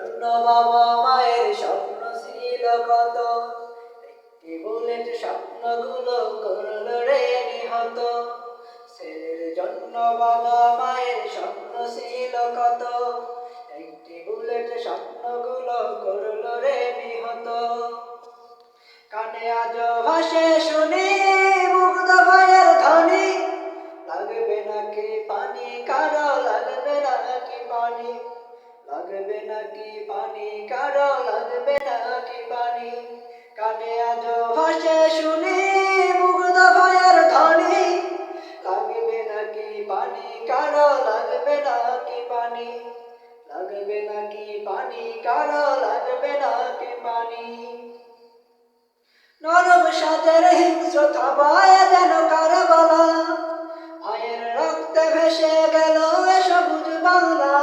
জন্য বাবা মায়ের স্বপ্ন ছিল কত, একটি বুলেট স্বপ্নগুলো করলো রে নিহত। ছেলের জন্য বাবা মায়ের স্বপ্ন ছিল কত, একটি বুলেট স্বপ্নগুলো করলো রে নিহত। কানে আজো ভাসে শুনি মুগ্ধ ভাইয়ের ধ্বনি, লাগবে নাকি পানি কারো লাগবে নাকি পানি, লাগবে নাকি পানি কারো লাগবে নাকি পানি। কানে আজো ভাসে শুনি মুগ্ধ ভাইয়ের ধ্বনি, লাগবে নাকি পানি কারো লাগবে নাকি পানি, লাগবে নাকি পানি কারো লাগবে নাকি পানি। নরম সাজের হিংস্র থাবায় যেন কারবালা, ভাইয়ের রক্তে ভেসে গেল এ সবুজ বাংলা।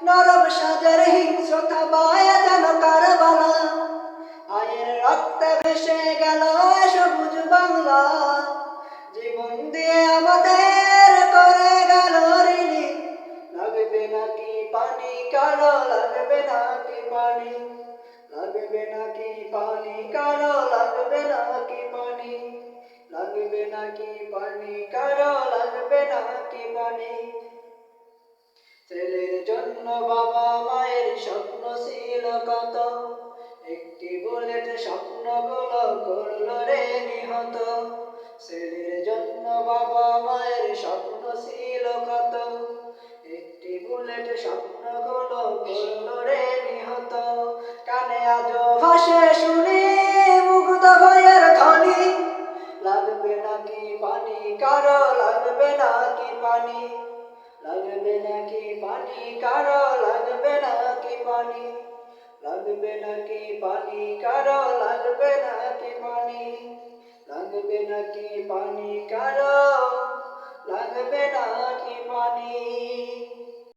নরম সাজের হিংস্র থাবায় যেন কারবালা, ভাইয়ের রক্তে ভেসে গেল এ সবুজ বাংলা। জীবন দিয়ে আমাদের করে গেল ঋণী, লাগবে নাকি পানি কারো লাগবে নাকি পানি, লাগবে নাকি পানি কারো লাগবে নাকি পানি, লাগবে নাকি পানি কারো লাগবে নাকি পানি। ছেলের জন্য বাবা মায়ের স্বপ্ন ছিল কত, একটি বুলেট স্বপ্নগুলো করলো রে নিহত। ছেলের জন্য বাবা মায়ের স্বপ্ন ছিল কত, একটি বুলেট স্বপ্নগুলো করলো রে নিহত। কানে আজো ভাসে শুনি মুগ্ধ ভাইয়ের ধ্বনি, লাগবে নাকি পানি কারো লাগবে নাকি পানি, লাগবে নাকি পানি কারো লাগবে নাকি পানি, লাগবে নাকি পানি কারো লাগবে নাকি পানি, লাগবে নাকি পানি কারো